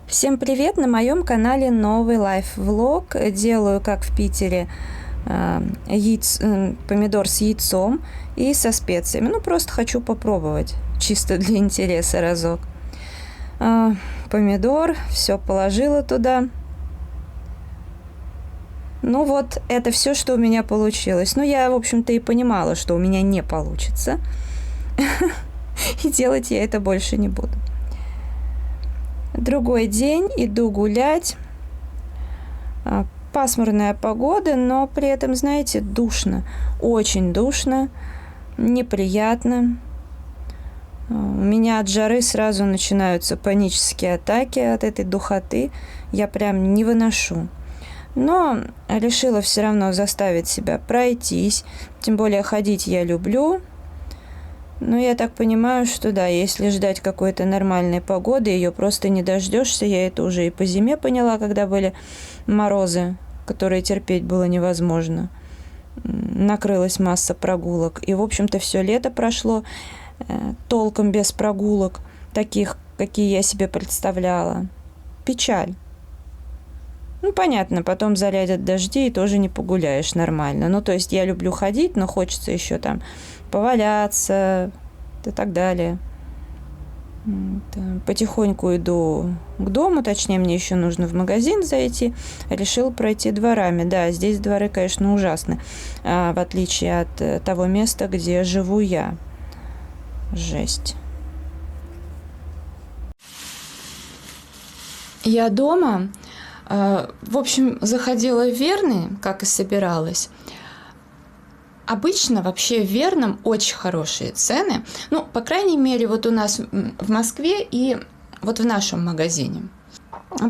Всем привет! На моем канале новый лайф-влог. Делаю, как в Питере, помидор с яйцом и со специями. Ну, просто хочу попробовать, чисто для интереса разок. Помидор, все положила туда. Ну вот, это все, что у меня получилось. Ну, я, в общем-то, и понимала, что у меня не получится. И делать я это больше не буду. Другой день, иду гулять. Пасмурная погода, но при этом, знаете, душно. Очень душно, неприятно. У меня от жары сразу начинаются панические атаки от этой духоты. Я прям не выношу. Но решила все равно заставить себя пройтись. Тем более ходить я люблю. Но я так понимаю, что да, если ждать какой-то нормальной погоды, ее просто не дождешься. Я это уже и по зиме поняла, когда были морозы, которые терпеть было невозможно. Накрылась масса прогулок. И, в общем-то, все лето прошло толком без прогулок, таких, какие я себе представляла. Печаль. Ну, понятно, потом залядят дожди, и тоже не погуляешь нормально. Ну, то есть я люблю ходить, но хочется еще там поваляться и так далее. Потихоньку иду к дому, точнее, мне еще нужно в магазин зайти. Решила пройти дворами. Да, здесь дворы, конечно, ужасны, в отличие от того места, где живу я. Жесть. Я дома. В общем, заходила в Верный, как и собиралась. Обычно вообще в Верном очень хорошие цены. Ну, по крайней мере, вот у нас в Москве и вот в нашем магазине.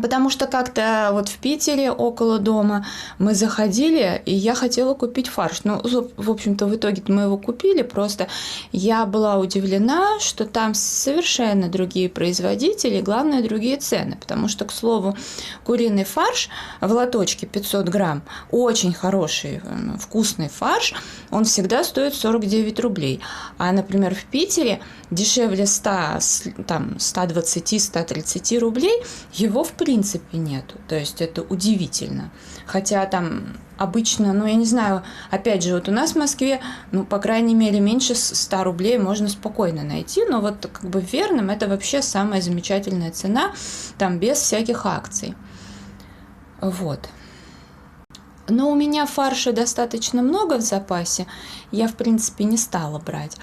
Потому что как-то вот в Питере около дома мы заходили, и я хотела купить фарш. Ну, в общем-то, в итоге мы его купили, просто я была удивлена, что там совершенно другие производители, главное, другие цены. Потому что, к слову, куриный фарш в лоточке 500 грамм, очень хороший, вкусный фарш, он всегда стоит 49 рублей. А, например, в Питере дешевле 120-130 рублей его в принципе нету. То есть это удивительно. Хотя там обычно, ну я не знаю, опять же, вот у нас в Москве, ну по крайней мере меньше 100 рублей можно спокойно найти, но вот как бы в Верном это вообще самая замечательная цена, там без всяких акций. Вот. Но у меня фарша достаточно много в запасе, я в принципе не стала брать.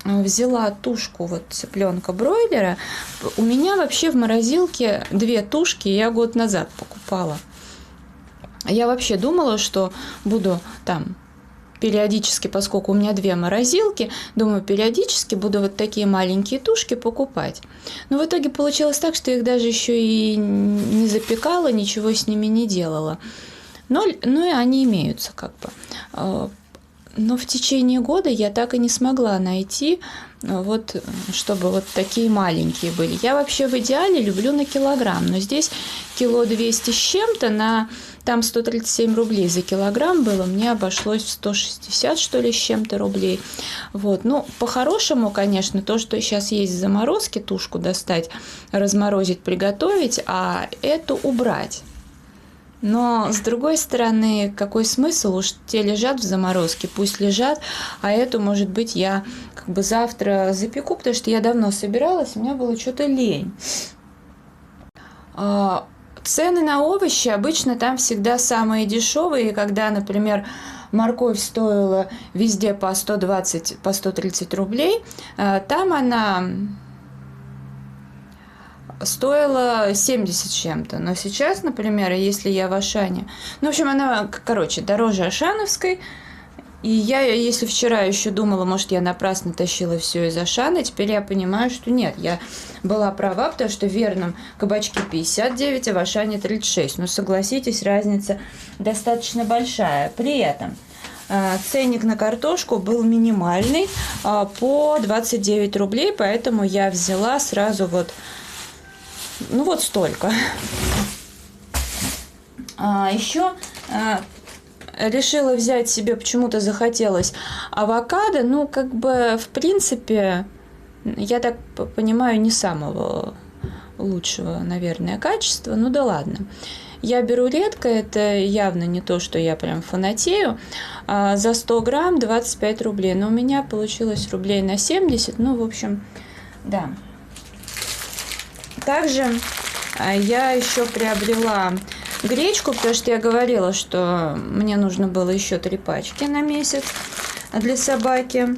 Взяла тушку вот цыпленка бройлера. У меня вообще в морозилке 2 тушки, я год назад покупала. Я вообще думала, что буду там периодически, поскольку у меня 2 морозилки, думаю, периодически буду вот такие маленькие тушки покупать. Но в итоге получилось так, что их даже еще и не запекала, ничего с ними не делала. Но и они имеются как бы. Но в течение года я так и не смогла найти, вот, чтобы вот такие маленькие были. Я вообще в идеале люблю на килограмм, но здесь кило 200 с чем-то, там 137 рублей за килограмм было, мне обошлось в 160, что ли, с чем-то рублей. Вот. Ну, по-хорошему, конечно, то, что сейчас есть в заморозке, тушку достать, разморозить, приготовить, а эту убрать. Но, с другой стороны, какой смысл? Уж те лежат в заморозке, пусть лежат, а эту, может быть, я как бы завтра запеку, потому что я давно собиралась, у меня было что-то лень. Цены на овощи обычно там всегда самые дешевые, когда, например, морковь стоила везде по 120, по 130 рублей, там она стоила 70 с чем-то. Но сейчас, например, если я в Ашане... Ну, в общем, она, короче, дороже ашановской. И я, если вчера еще думала, может, я напрасно тащила все из Ашана, теперь я понимаю, что нет, я была права, потому что в Верном кабачки 59, а в Ашане 36. Ну, согласитесь, разница достаточно большая. При этом ценник на картошку был минимальный, по 29 рублей, поэтому я взяла сразу вот столько. Еще решила взять себе, почему-то захотелось авокадо. Ну, как бы, в принципе, я так понимаю, не самого лучшего, наверное, качества. Ну да ладно. Я беру редко, это явно не то, что я прям фанатею. За 100 грамм 25 рублей. Но у меня получилось рублей на 70. Ну, в общем, да. Также я еще приобрела гречку, потому что я говорила, что мне нужно было еще 3 пачки на месяц для собаки.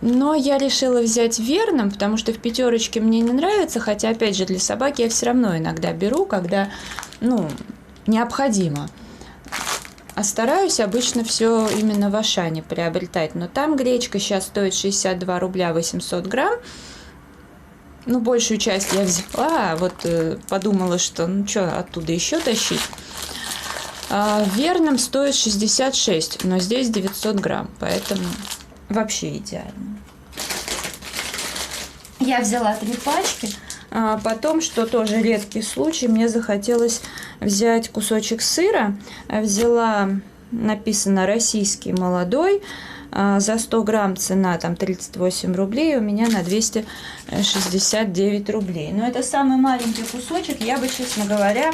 Но я решила взять Верном, потому что в пятерочке мне не нравится, хотя, опять же, для собаки я все равно иногда беру, когда, ну, необходимо. А стараюсь обычно все именно в Ашане приобретать. Но там гречка сейчас стоит 62 рубля 800 грамм. Ну, большую часть я взяла, вот подумала, что, ну, что оттуда еще тащить. В Верном стоит 66, но здесь 900 грамм, поэтому вообще идеально. Я взяла 3 пачки, потом, что тоже редкий случай, мне захотелось взять кусочек сыра. Взяла, написано «российский молодой», за 100 грамм цена там 38 рублей, у меня на 269 рублей. Но это самый маленький кусочек, я бы, честно говоря,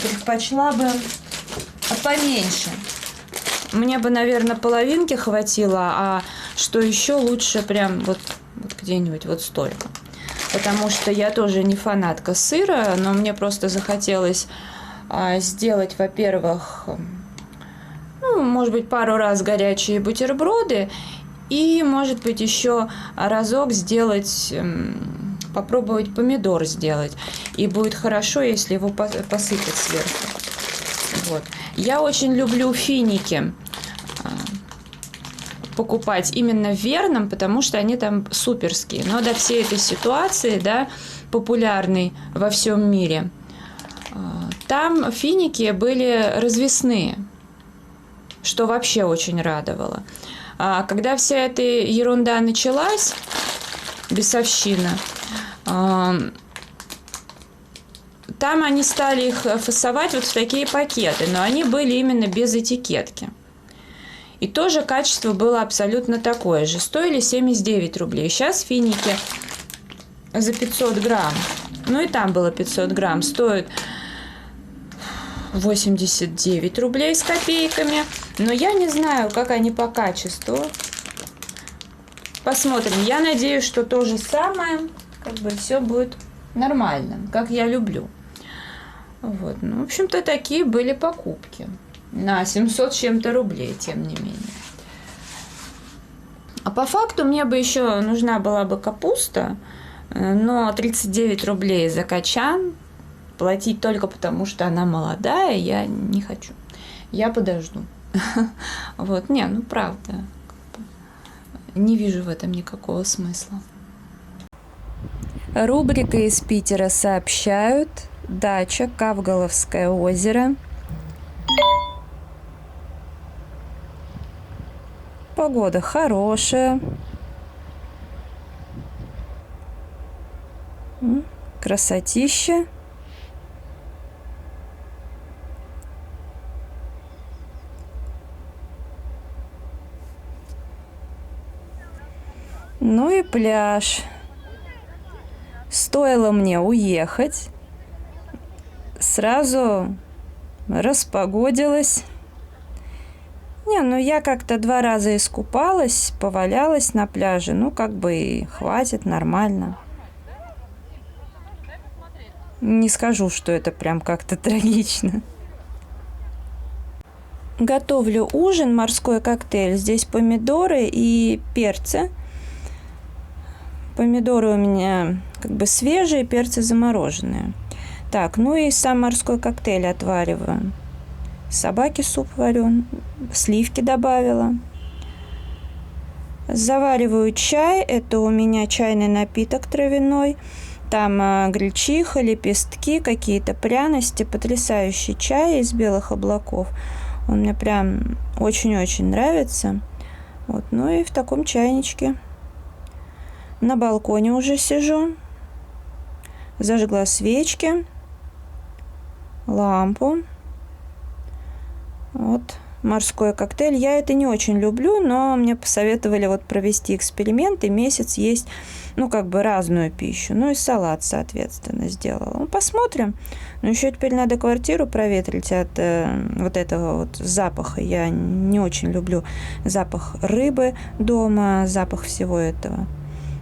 предпочла бы поменьше. Мне бы, наверное, половинки хватило, а что еще лучше прям вот где-нибудь вот столько. Потому что я тоже не фанатка сыра, но мне просто захотелось сделать, во-первых, ну, может быть, пару раз горячие бутерброды и, может быть, еще разок сделать, попробовать помидор сделать. И будет хорошо, если его посыпать сверху. Вот. Я очень люблю финики покупать именно в Верном, потому что они там суперские. Но до всей этой ситуации, да, популярной во всем мире, там финики были развесные, что вообще очень радовало. А когда вся эта ерунда началась, бесовщина, там они стали их фасовать вот в такие пакеты, но они были именно без этикетки. И тоже качество было абсолютно такое же. Стоили 79 рублей. Сейчас финики за 500 грамм, ну и там было 500 грамм, стоят 89 рублей с копейками. Но я не знаю, как они по качеству. Посмотрим. Я надеюсь, что то же самое, как бы все будет нормально, как я люблю. Вот. Ну, в общем-то, такие были покупки. На 700 с чем-то рублей, тем не менее. А по факту мне бы еще нужна была бы капуста, но 39 рублей за качан платить только потому, что она молодая, я не хочу. Я подожду. Вот, не, ну правда. Не вижу в этом никакого смысла. Рубрика из Питера сообщают. Дача, Кавголовское озеро. Погода хорошая. Красотища. Ну и пляж. Стоило мне уехать, сразу распогодилось. Не, ну я как-то 2 раза искупалась, повалялась на пляже. Ну, как бы и хватит, нормально. Не скажу, что это прям как-то трагично. Готовлю ужин, морской коктейль. Здесь помидоры и перцы. Помидоры у меня как бы свежие, перцы замороженные. Так, ну и сам морской коктейль отвариваю. Собаке суп варю, сливки добавила. Завариваю чай. Это у меня чайный напиток травяной. Там гречиха, лепестки, какие-то пряности. Потрясающий чай из белых облаков. Он мне прям очень-очень нравится. Вот, ну и в таком чайничке. На балконе уже сижу. Зажгла свечки, лампу. Вот морской коктейль. Я это не очень люблю, но мне посоветовали вот провести эксперимент и месяц есть, ну, как бы разную пищу. Ну, и салат, соответственно, сделала. Ну, посмотрим. Но еще теперь надо квартиру проветрить от вот этого вот запаха. Я не очень люблю запах рыбы дома, запах всего этого.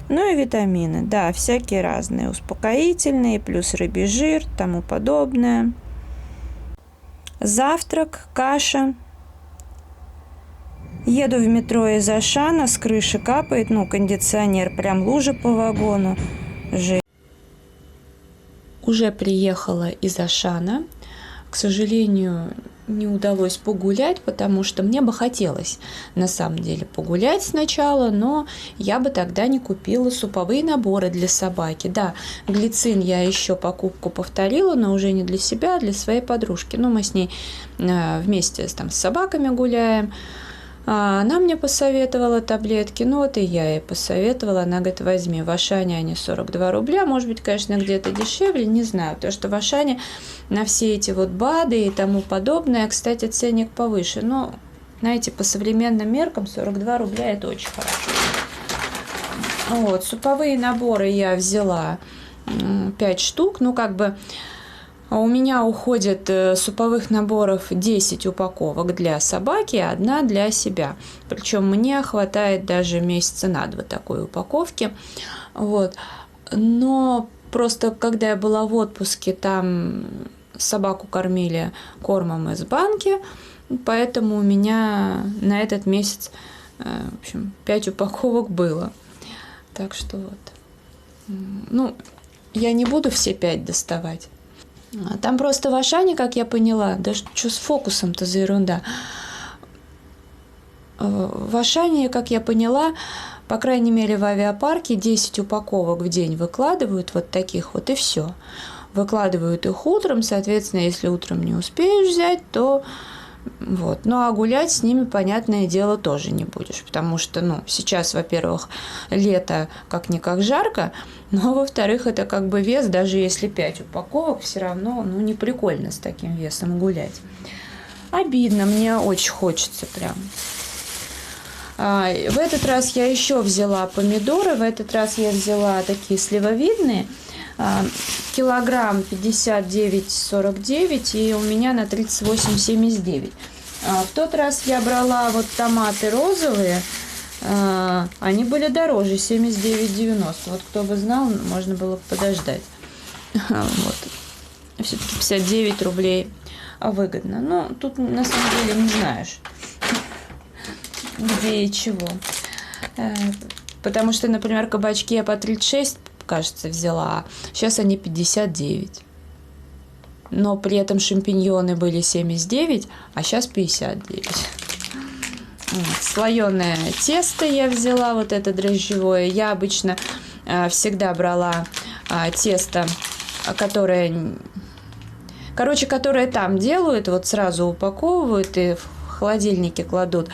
Ну и витамины, да, всякие разные, успокоительные, плюс рыбий жир, тому подобное. Завтрак, каша. Еду в метро из Ашана, с крыши капает, ну, кондиционер, прям лужа по вагону. Уже приехала из Ашана. К сожалению, не удалось погулять, потому что мне бы хотелось на самом деле погулять сначала, но я бы тогда не купила суповые наборы для собаки. Да, глицин я еще покупку повторила, но уже не для себя, а для своей подружки. Ну, мы с ней вместе там, с собаками гуляем. Она мне посоветовала таблетки, ну вот и я ей посоветовала. Она говорит, возьми, в Ашане они 42 рубля, может быть, конечно, где-то дешевле, не знаю, потому что в Ашане на все эти вот БАДы и тому подобное, кстати, ценник повыше, но, знаете, по современным меркам 42 рубля это очень хорошо. Вот, суповые наборы я взяла 5 штук, ну как бы у меня уходит суповых наборов 10 упаковок для собаки, 1 для себя. Причем мне хватает даже месяца на 2 такой упаковки. Вот. Но просто когда я была в отпуске, там собаку кормили кормом из банки, поэтому у меня на этот месяц, в общем, 5 упаковок было. Так что вот. Ну, я не буду все 5 доставать. Там просто в Ашане, как я поняла, да что с фокусом-то за ерунда. В Ашане, как я поняла, по крайней мере в авиапарке 10 упаковок в день выкладывают, вот таких вот, и все. Выкладывают их утром, соответственно, если утром не успеешь взять, то вот. Ну, а гулять с ними, понятное дело, тоже не будешь, потому что, ну, сейчас, во-первых, лето как-никак жарко, но, во-вторых, это как бы вес, даже если 5 упаковок, все равно, ну, не прикольно с таким весом гулять. Обидно, мне очень хочется прям. В этот раз я еще взяла помидоры, в этот раз я взяла такие сливовидные, килограмм 59,49, и у меня на 38,79. В тот раз я брала вот томаты розовые, они были дороже, 79,90. Вот кто бы знал, можно было бы подождать. Вот. Все-таки 59 рублей выгодно. Но тут на самом деле не знаешь, где и чего. Потому что, например, кабачки я по 36, кажется, взяла. Сейчас они 59. Но при этом шампиньоны были 79, а сейчас 59. Слоеное тесто я взяла, вот это дрожжевое. Я обычно всегда брала тесто, которое... Короче, которое там делают, вот сразу упаковывают и в холодильнике кладут.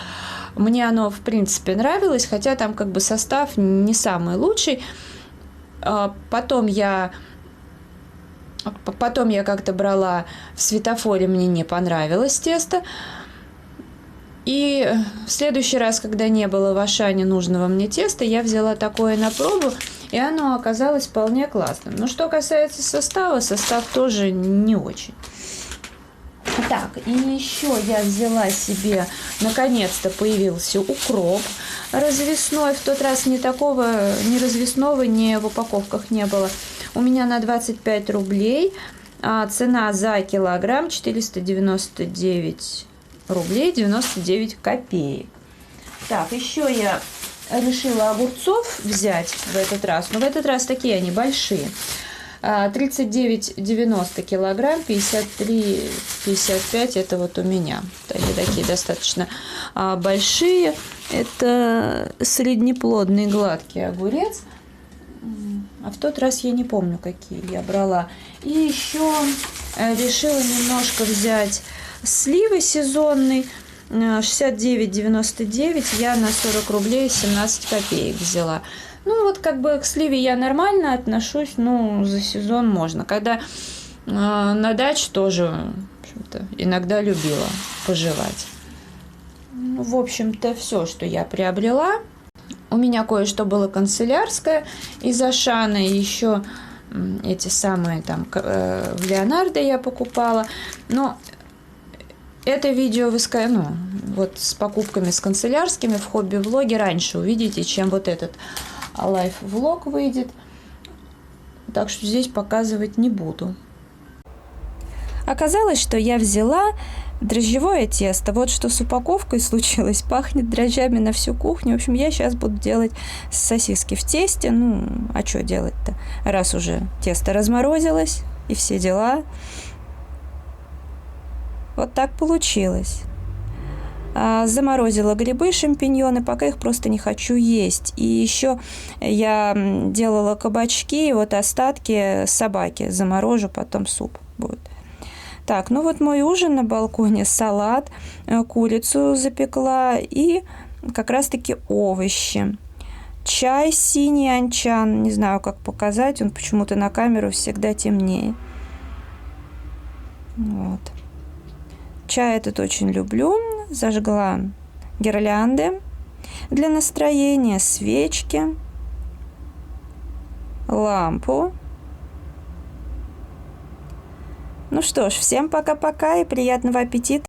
Мне оно, в принципе, нравилось, хотя там как бы состав не самый лучший. Потом я как-то брала в Светофоре, мне не понравилось тесто. И в следующий раз, когда не было в Ашане нужного мне теста, я взяла такое на пробу, и оно оказалось вполне классным. Но что касается состава, состав тоже не очень. Так, и еще я взяла себе, наконец-то появился укроп развесной. В тот раз ни развесного, ни в упаковках не было. У меня на 25 рублей, а цена за килограмм 499 рублей 99 копеек. Так, еще я решила огурцов взять в этот раз. Но в этот раз такие они большие. 39,90 килограмм, 53,55 это вот у меня. Они такие достаточно большие. Это среднеплодный гладкий огурец. А в тот раз я не помню, какие я брала. И еще решила немножко взять сливы сезонный. 69,99 я на 40 рублей 17 копеек взяла. Ну, вот как бы к сливе я нормально отношусь, ну, за сезон можно. Когда на даче тоже, в общем-то, иногда любила пожевать. Ну, в общем-то, все, что я приобрела. У меня кое-что было канцелярское из Ашана, и еще эти самые там в Леонардо я покупала. Но это видео вы, ну, вот с покупками с канцелярскими в хобби-влоге раньше увидите, чем вот этот лайф-влог выйдет. Так что здесь показывать не буду. Оказалось, что я взяла дрожжевое тесто. Вот что с упаковкой случилось. Пахнет дрожжами на всю кухню. В общем, я сейчас буду делать сосиски в тесте. Ну, а что делать-то? Раз уже тесто разморозилось и все дела. Вот так получилось. Заморозила грибы, шампиньоны, пока их просто не хочу есть. И еще я делала кабачки, и вот остатки собаки заморожу, потом суп будет. Так, ну вот мой ужин на балконе: салат, курицу запекла и как раз-таки овощи. Чай синий анчан, не знаю, как показать, он почему-то на камеру всегда темнее. Вот. Чай этот очень люблю. Зажгла гирлянды для настроения, свечки, лампу. Ну что ж, всем пока-пока и приятного аппетита!